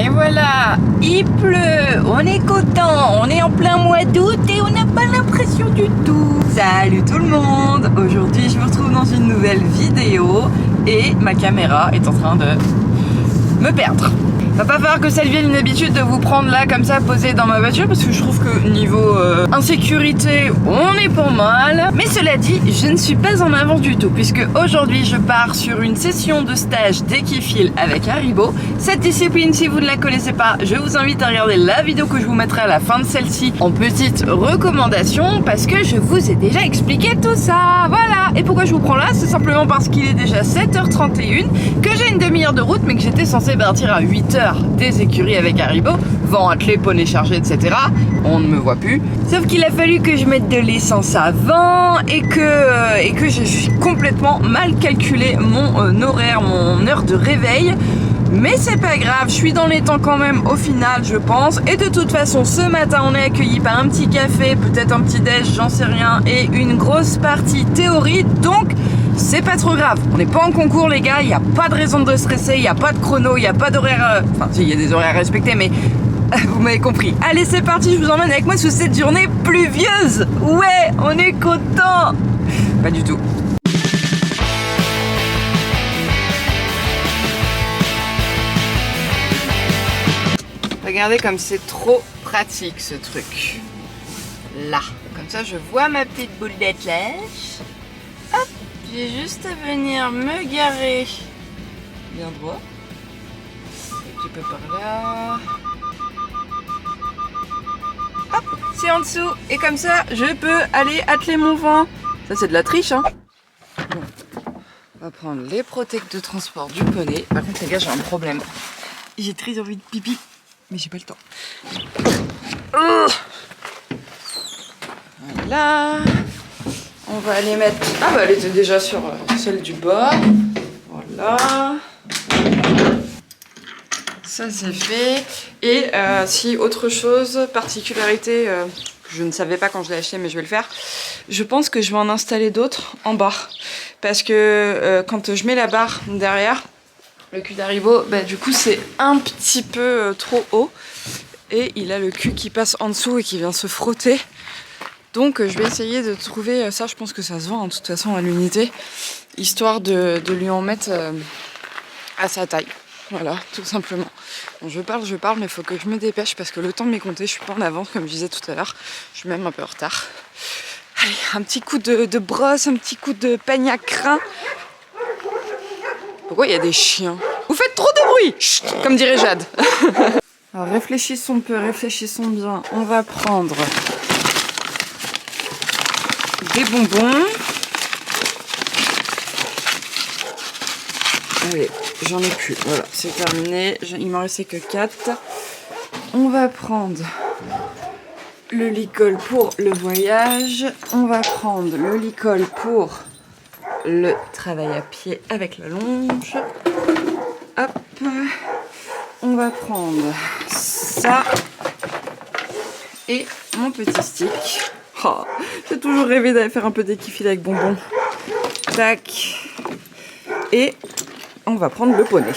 Et voilà, il pleut, on est content, on est en plein mois d'août et on n'a pas l'impression du tout. Salut tout le monde, aujourd'hui je vous retrouve dans une nouvelle vidéo et ma caméra est en train de me perdre. Va pas falloir que ça devienne une habitude de vous prendre là comme ça posé dans ma voiture parce que je trouve que niveau insécurité on est pas mal. Mais cela dit, je ne suis pas en avance du tout puisque aujourd'hui je pars sur une session de stage d'équifile avec Haribo. Cette discipline, si vous ne la connaissez pas, je vous invite à regarder la vidéo que je vous mettrai à la fin de celle-ci en petite recommandation parce que je vous ai déjà expliqué tout ça. Voilà. Et pourquoi je vous prends là? C'est simplement parce qu'il est déjà 7h31, que j'ai une demi-heure de route mais que j'étais censée partir à 8h des écuries avec Haribo, vent attelé, poney chargé, etc. On ne me voit plus. Sauf qu'il a fallu que je mette de l'essence avant et que j'ai complètement mal calculé mon horaire, mon heure de réveil. Mais c'est pas grave, je suis dans les temps quand même au final, je pense. Et de toute façon, ce matin, on est accueillis par un petit café, peut-être un petit déj, j'en sais rien, et une grosse partie théorie. Donc, c'est pas trop grave. On n'est pas en concours, les gars. Il n'y a pas de raison de stresser. Il n'y a pas de chrono. Il n'y a pas d'horaire. Enfin, si, il y a des horaires respectés, mais vous m'avez compris. Allez, c'est parti. Je vous emmène avec moi sous cette journée pluvieuse. Ouais, on est content. Pas du tout. Regardez comme c'est trop pratique ce truc. Là. Comme ça, je vois ma petite boule d'attelage. Hop. J'ai juste à venir me garer bien droit. Un petit peu par là. Hop, c'est en dessous. Et comme ça, je peux aller atteler mon vent. Ça, c'est de la triche, hein. Bon. On va prendre les protecteurs de transport du poney. Par contre, les gars, j'ai un problème. J'ai très envie de pipi, mais j'ai pas le temps. Voilà. On va aller mettre... Ah bah elle était déjà sur celle du bas. Voilà. Ça c'est fait. Et si autre chose, particularité que je ne savais pas quand je l'ai acheté mais je vais le faire. Je pense que je vais en installer d'autres en bas. Parce que quand je mets la barre derrière, le cul d'Haribo, bah, du coup c'est un petit peu trop haut. Et il a le cul qui passe en dessous et qui vient se frotter. Donc je vais essayer de trouver ça, je pense que ça se vend de toute façon à l'unité, histoire de lui en mettre à sa taille. Voilà, tout simplement. Bon, je parle, mais il faut que je me dépêche parce que le temps m'est compté, je suis pas en avance comme je disais tout à l'heure, je suis même un peu en retard. Allez, un petit coup de brosse, un petit coup de peigne à crin. Pourquoi il y a des chiens? Vous faites trop de bruit! Chut, comme dirait Jade. Alors réfléchissons peu, réfléchissons bien. On va prendre des bonbons. Allez, j'en ai plus. Voilà, c'est terminé. Il m'en restait que 4. On va prendre le licol pour le voyage. On va prendre le licol pour le travail à pied avec la longe. Hop. On va prendre ça. Et mon petit stick. Oh, j'ai toujours rêvé d'aller faire un peu d'équifile avec bonbons. Tac. Et on va prendre le poney.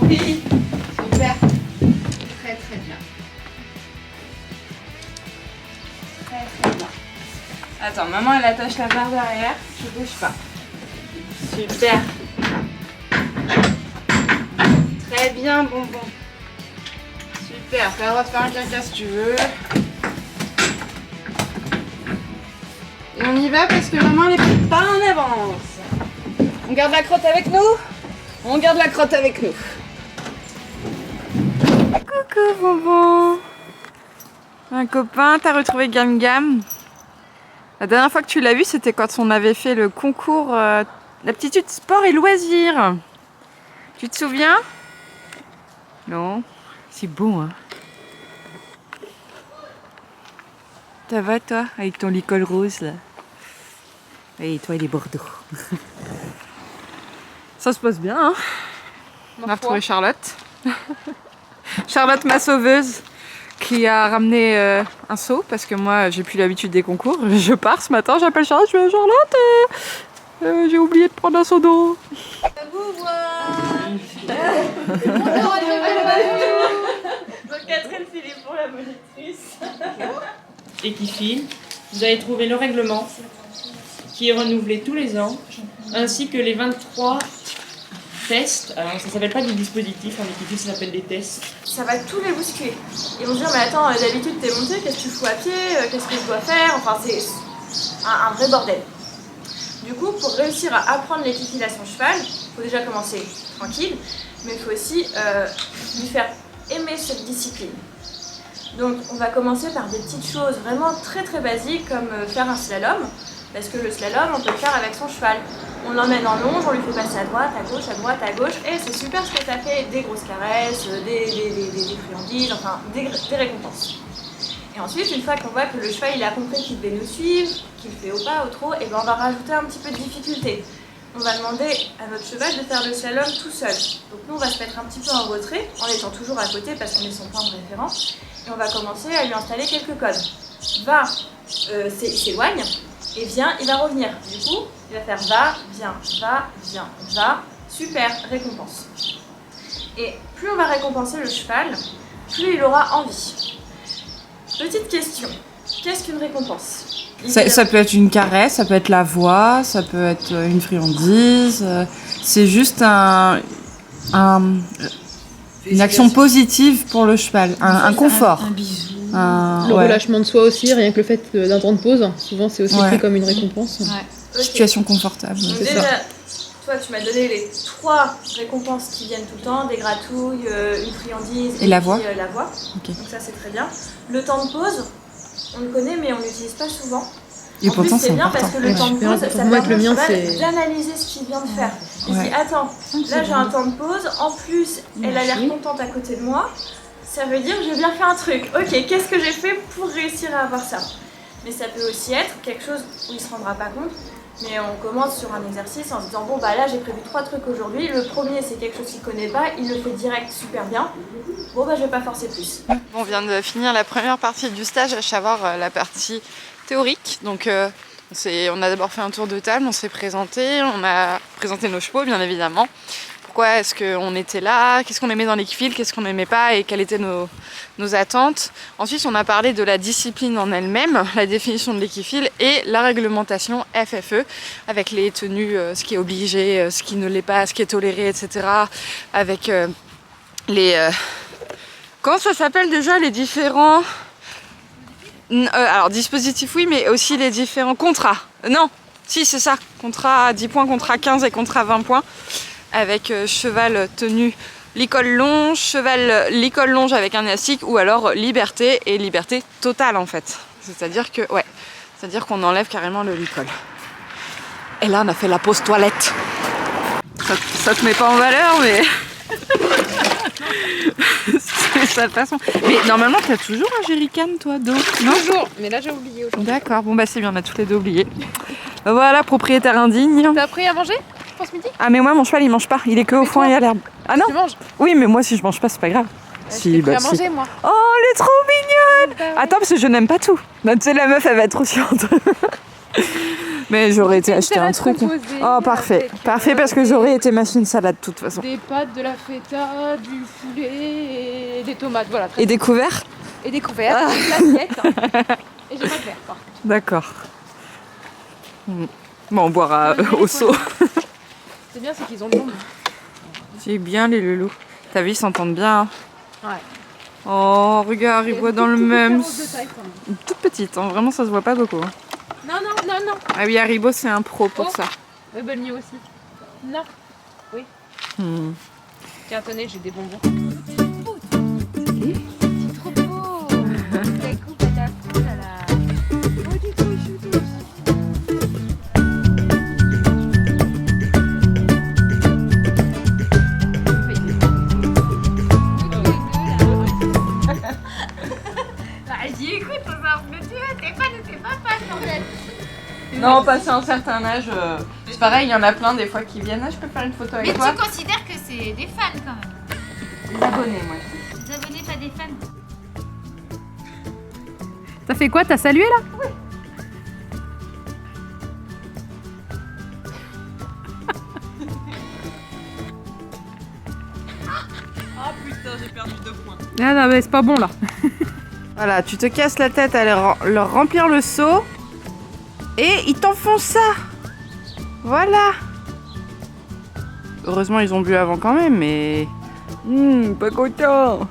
Oui, super. Très bien. Très bien. Attends, maman elle attache la barre derrière, je bouge pas. Super. Très bien, bonbon. Super, t'as le droit de faire un caca si tu veux. Et on y va parce que maman elle est pas en avance. On garde la crotte avec nous? On garde la crotte avec nous. Coucou bonbon. Un copain, t'as retrouvé Gam Gam? La dernière fois que tu l'as vu, c'était quand on avait fait le concours d'aptitude sport et loisirs. Tu te souviens? Non? C'est beau, hein? Ça va toi, avec ton licol rose là? Et toi il est Bordeaux. Ça se passe bien, hein. On a retrouvé Charlotte. Charlotte, ma sauveuse, qui a ramené un seau parce que moi j'ai plus l'habitude des concours. Je pars ce matin, j'appelle Charlotte, je fais Charlotte, j'ai oublié de prendre un seau d'eau. Donc Catherine Philippe pour la monitrice. Et qui file. Vous avez trouvé le règlement qui est renouvelé tous les ans, ainsi que les 23 tests. Alors ça s'appelle pas des dispositifs, en équipe ça s'appelle des tests. Ça va tous les bousculer. Ils vont se dire mais attends, d'habitude t'es monté, qu'est-ce que tu fous à pied, qu'est-ce que je dois faire, enfin c'est un vrai bordel. Du coup, pour réussir à apprendre l'équitation à son cheval, il faut déjà commencer tranquille, mais il faut aussi lui faire aimer cette discipline. Donc on va commencer par des petites choses vraiment très très basiques comme faire un slalom, parce que le slalom on peut le faire avec son cheval. On l'emmène en longe, on lui fait passer à droite, à gauche, et c'est super ce que tu as fait, des grosses caresses, des friandises, enfin des récompenses. Et ensuite, une fois qu'on voit que le cheval il a compris qu'il devait nous suivre, qu'il fait au pas, au trot, et ben on va rajouter un petit peu de difficulté. On va demander à notre cheval de faire le slalom tout seul. Donc nous on va se mettre un petit peu en retrait, en étant toujours à côté parce qu'on est son point de référence, et on va commencer à lui installer quelques codes. Va, s'éloigne, et viens, il va revenir. Du coup, il va faire va, viens, va, super, récompense. Et plus on va récompenser le cheval, plus il aura envie. Petite question, qu'est-ce qu'une récompense? Ça peut être une caresse, ça peut être la voix, ça peut être une friandise. C'est juste une action positive pour le cheval, un confort. Un bisou. Le relâchement de soi aussi, rien que le fait d'un temps de pause, souvent c'est aussi pris comme une récompense. Okay. Situation confortable. Donc C'est déjà, ça. toi tu m'as donné les 3 récompenses qui viennent tout le temps, des gratouilles, une friandise Et la voix. La voix. Okay. Donc ça c'est très bien. Le temps de pause, on le connaît mais on l'utilise pas souvent. Et En pourtant plus, c'est bien parce que le temps de pause, ça permet au cheval d'analyser ce qu'il vient de faire. Il se dit, attends, là j'ai un temps de pause, en plus elle a l'air contente à côté de moi, ça veut dire que j'ai bien fait un truc. Ok, qu'est-ce que j'ai fait pour réussir à avoir ça? Mais ça peut aussi être quelque chose où il ne se rendra pas compte, mais on commence sur un exercice en se disant, bon bah là j'ai prévu 3 trucs aujourd'hui, le premier c'est quelque chose qu'il ne connaît pas, il le fait direct super bien, bon bah je vais pas forcer plus. On vient de finir la première partie du stage, à savoir la partie théorique. Donc on a d'abord fait un tour de table, on s'est présenté, on a présenté nos chevaux bien évidemment. Pourquoi est-ce qu'on était là, qu'est-ce qu'on aimait dans l'équifile, qu'est-ce qu'on n'aimait pas et quelles étaient nos attentes. Ensuite on a parlé de la discipline en elle-même, la définition de l'équifile et la réglementation FFE avec les tenues, ce qui est obligé, ce qui ne l'est pas, ce qui est toléré, etc. Avec les... comment ça s'appelle déjà les différents... alors dispositif oui, mais aussi les différents contrats. Non, si c'est ça, contrat à 10 points, contrat à 15 et contrat à 20 points. Avec cheval tenu licol longe, cheval licol longe avec un élastique ou alors liberté et liberté totale en fait. C'est-à-dire que, c'est-à-dire qu'on enlève carrément le licol. Et là on a fait la pause toilette. Ça te met pas en valeur mais... c'est ça de façon. Mais normalement tu as toujours un jerrycan toi d'eau? Non, Toujours, mais là j'ai oublié aujourd'hui. D'accord, bon bah c'est bien, on a tous les deux oublié. Voilà, propriétaire indigne. T'as appris à manger pour ce midi? Ah mais moi mon cheval il mange pas, il est que au foin et à l'herbe. Ah non? Tu manges? Oui mais moi si je mange pas c'est pas grave. Si, à manger moi. Oh elle est trop mignonne. Attends parce que je n'aime pas tout. Tu sais la meuf elle va être trop chiante. Mais j'aurais été acheter un truc. Oh parfait, parfait parce que j'aurais été machine salade de toute façon. Des pâtes, de la feta, du poulet et des tomates, voilà. Et des couverts? Et des couverts, de l'assiette. Et j'ai pas de verre par contre. D'accord. Bon on boira au seau. C'est bien, c'est qu'ils ont le nom. C'est bien les loulous. T'as vu ils s'entendent bien. Ouais. Oh regarde ils boivent dans le même. Taille, Une toute petite, hein. Vraiment ça se voit pas beaucoup. Hein. Non. Ah oui Haribo c'est un pro pour ça. Oui, Bonnie aussi. Non. Oui. Tiens, tenez, j'ai des bonbons. C'est trop beau. La coupe à ta foule à la... Oh, du tout, choutou. Vas-y, écoute, on va en t'es pas fan, bordel. Non, passé un certain âge, pareil, il y en a plein des fois qui viennent. Ah, je peux faire une photo avec Mais toi. tu considères que c'est des fans quand même. Les abonnés, moi je dis. Des abonnés, pas des fans. T'as fait quoi? T'as salué là? Oui. Ah putain, j'ai perdu 2 points. Ah non, mais c'est pas bon là. Voilà, tu te casses la tête à leur remplir le seau et ils t'en font ça. Voilà. Heureusement, ils ont bu avant quand même, mais... pas content.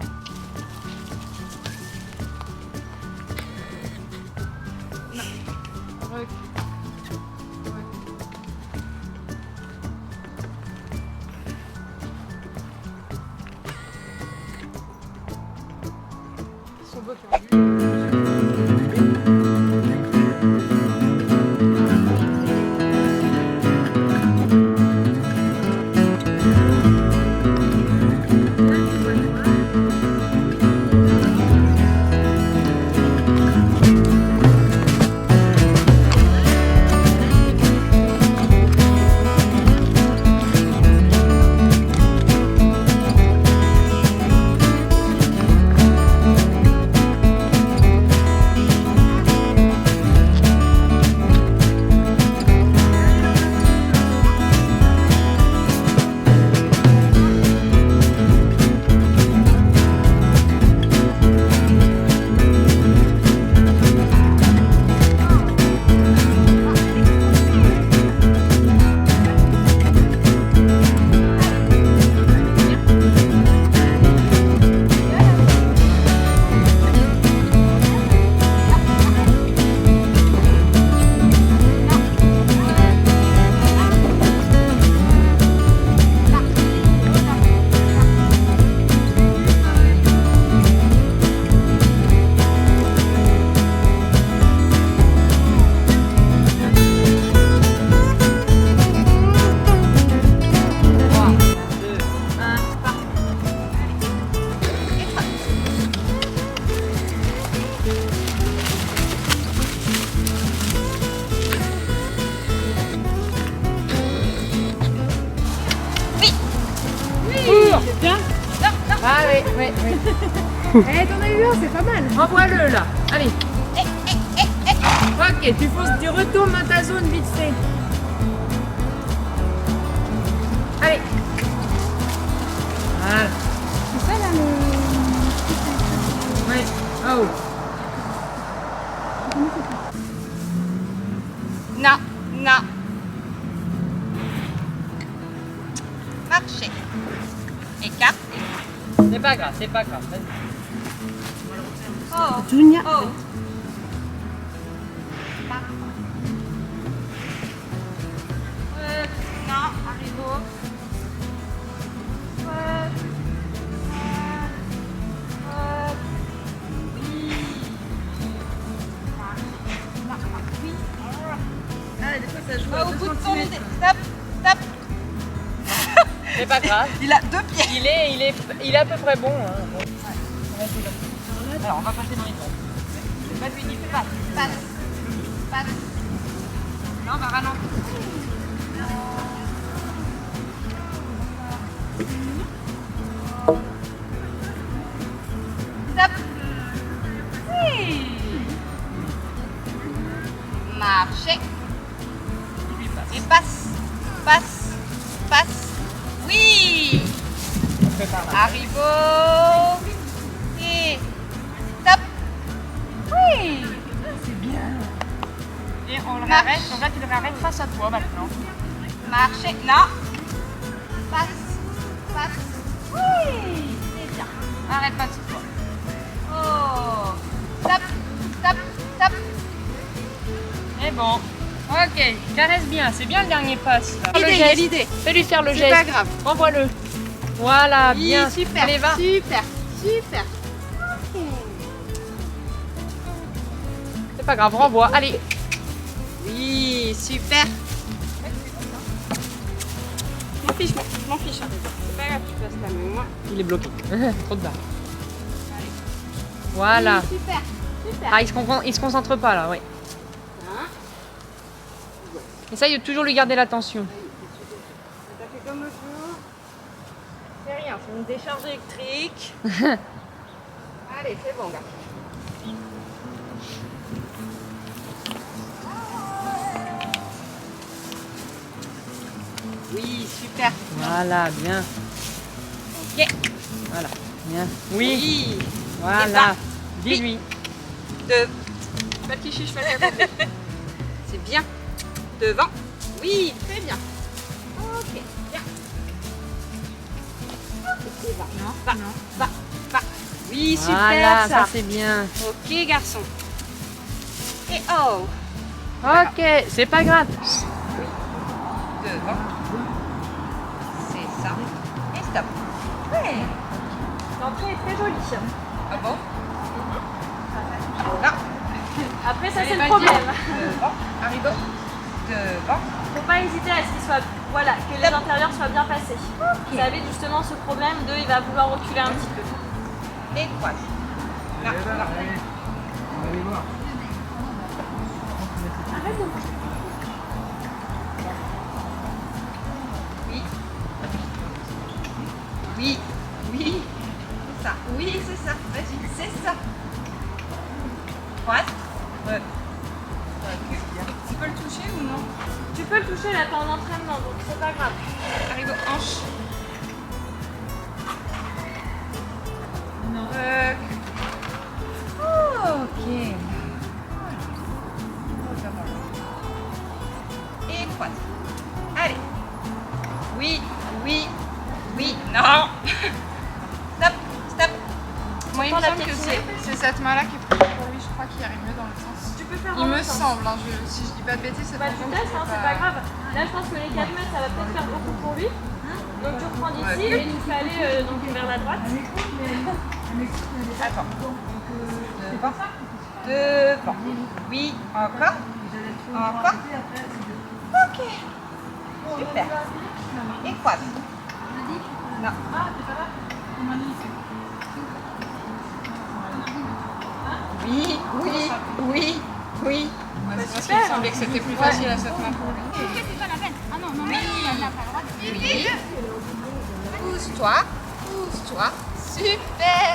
Ah oui, oui, oui. Eh, t'en as eu un, c'est pas mal. Envoie-le là. Allez. Ok, tu retournes dans ta zone vite fait. Allez. Voilà. C'est ça là le... Ouais. Oh. Non, non. Marchez. Écarte. C'est pas grave, c'est pas grave. Vas-y. Oh. Junior. Oh. Non, arrivo. Des fois ça joue au bout de ton idée. Stop, stop. C'est pas grave. Il a 2 pieds. Il est à peu près bon. Hein. Bon. Alors, on va passer dans les temps. Pas lui dire passe, passe, passe. Non, on va ralentir. Stop. Oui. Marchez. Et passe, passe, passe. Oui. Arrivo. Et stop. Oui. C'est bien. Et on le réarrête. Donc là, tu le réarrêtes face à toi maintenant. Marchez. Non. Passe, passe. Oui. C'est bien. Arrête pas sur toi. Oh. Stop, stop, stop. Et bon. Ok, caresse bien. C'est bien le dernier passe. Il y a l'idée. Fais-lui faire le C'est geste. pas grave. Renvoie-le. Voilà, Oui, bien. super. Allez, va. Super, super. C'est pas grave, renvoie. Allez. Oui, super. Je m'en fiche, je m'en fiche. C'est pas grave, tu passes la main, moi. Il est bloqué. Trop de barre. Voilà. Oui, super, super. Ah, il se concentre pas là, oui. Et ça, il faut toujours lui garder l'attention. T'as fait comme l'autre jour. C'est rien, c'est une décharge électrique. Allez, c'est bon, gars. Oui, super. Voilà, bien. Ok. Voilà, bien. Oui. Voilà. Dis-lui. Pas le cliché, je fais la C'est bien. Devant. Oui, très bien. Ok, bien. Ok, va. Va. Oui, super Voilà, ça. ça c'est bien. Ok, garçon. Et oh. Ok, c'est pas grave. Devant. C'est ça. Et stop. Ouais. L'entrée est très jolie. Ah bon? Là. Après, ça, c'est le problème. Devant. Arrigo. Devant. Faut pas hésiter à ce qu'il soit, voilà, que les intérieurs soient bien passés. Ça évite justement ce problème de il va vouloir reculer un petit peu. Et croise. Là. Oui. Oui. Oui. C'est ça. Oui, c'est ça. Vas-y, c'est ça. Croise. Tu peux le toucher ou non? Tu peux le toucher là, t'es en entraînement, donc c'est pas grave. Arrive aux hanches. Ok. Et croise. Allez. Oui. Non. Stop. Moi, il me Attends, la semble que piétiner. c'est cette main-là qui est plus pour lui. Je crois qu'il arrive mieux dans le sens. Tu peux faire Il dans me l'autre sens. semble, hein, si je dis pas de bêtises, c'est Bah, tu testes, hein, c'est pas grave. Là, je pense que les 4 mètres, ça va peut-être faire beaucoup pour lui. Donc, tu reprends d'ici et tu fais aller donc, vers la droite. Attends. Devant. Oui, encore. Ok. Super. Et croise. Non. Oui. C'est parce qu'il me semblait que c'était plus facile à cette main pour lui. C'est pas la peine. Ah non, elle n'a pas le droit de... Oui. Pousse-toi. Super.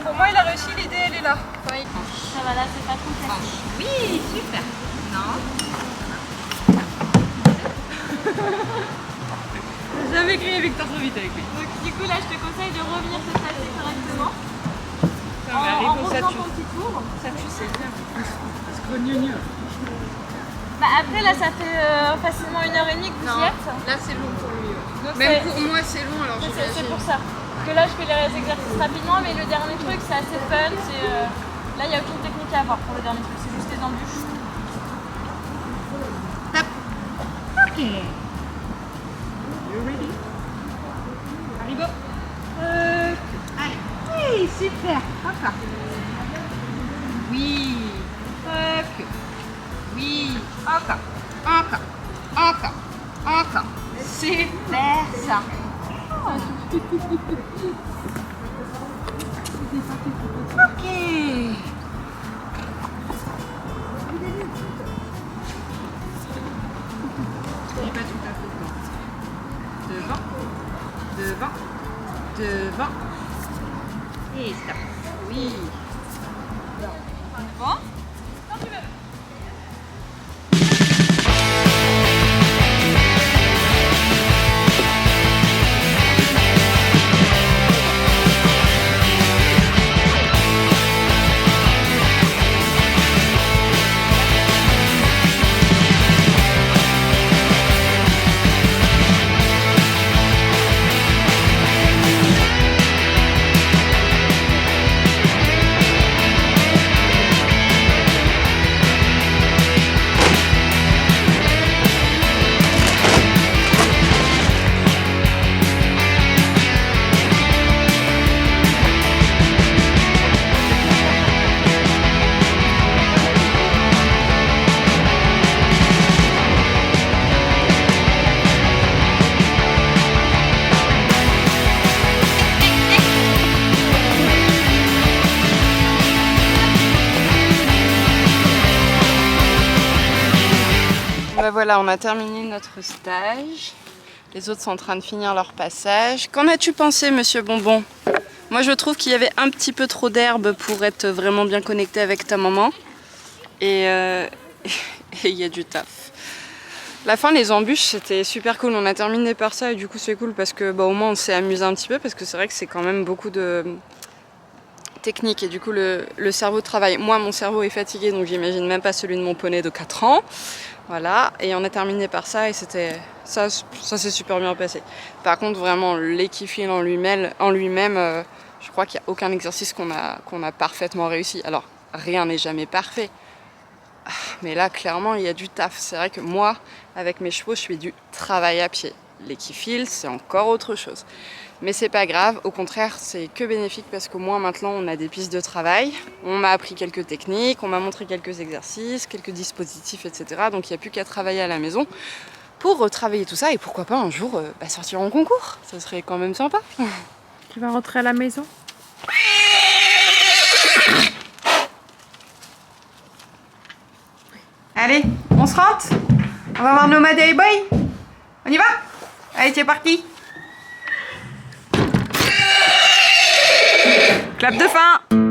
Pour moi, il a réussi, l'idée, elle est là. Ça va, là, c'est pas trop facile. Oui, super. Non. J'ai jamais crié Victor trop vite avec lui. Donc, du coup, là, je te conseille de revenir te placer correctement. mais En Arrigo, ça refaisant tue. ton petit tour. Ça, tu sais bien. Bah, après, là, ça fait facilement 1h30 que vous y êtes. Là, c'est long pour lui. Donc, Même c'est- pour moi, c'est long, alors c'est j'imagine. pour ça. Parce que là, je fais les exercices rapidement, mais le dernier truc, c'est assez fun. Là, il n'y a aucune technique à avoir pour le dernier truc, c'est juste les embûches. Ok. You ready? Arrigo. Allez. Oui, super. Encore. Oui. Ok. Oui. Encore. Super ça. Ok. Il n'est pas tout à fait devant. Et stop. Oui. Bon. Quand tu veux. Bah voilà, on a terminé notre stage. Les autres sont en train de finir leur passage. Qu'en as-tu pensé, monsieur Bonbon? Moi, je trouve qu'il y avait un petit peu trop d'herbe pour être vraiment bien connecté avec ta maman. Et il y a du taf. La fin, les embûches, c'était super cool. On a terminé par ça et du coup, c'est cool parce que au moins, on s'est amusé un petit peu parce que c'est vrai que c'est quand même beaucoup de technique et du coup le cerveau travaille. Moi mon cerveau est fatigué donc j'imagine même pas celui de mon poney de 4 ans. Voilà, et on a terminé par ça et c'était ça s'est super bien passé. Par contre vraiment l'équifile en lui-même, je crois qu'il n'y a aucun exercice qu'on a parfaitement réussi. Alors rien n'est jamais parfait. Mais là clairement il y a du taf. C'est vrai que moi avec mes chevaux je fais du travail à pied. L'équifile c'est encore autre chose. Mais c'est pas grave, au contraire c'est que bénéfique parce qu'au moins maintenant on a des pistes de travail, on m'a appris quelques techniques, on m'a montré quelques exercices, quelques dispositifs, etc. Donc il n'y a plus qu'à travailler à la maison pour retravailler tout ça et pourquoi pas un jour sortir en concours, ça serait quand même sympa. Tu vas rentrer à la maison? Allez, on se rentre? On va voir nos Madei Boy? On y va? Allez c'est parti! Clap de fin!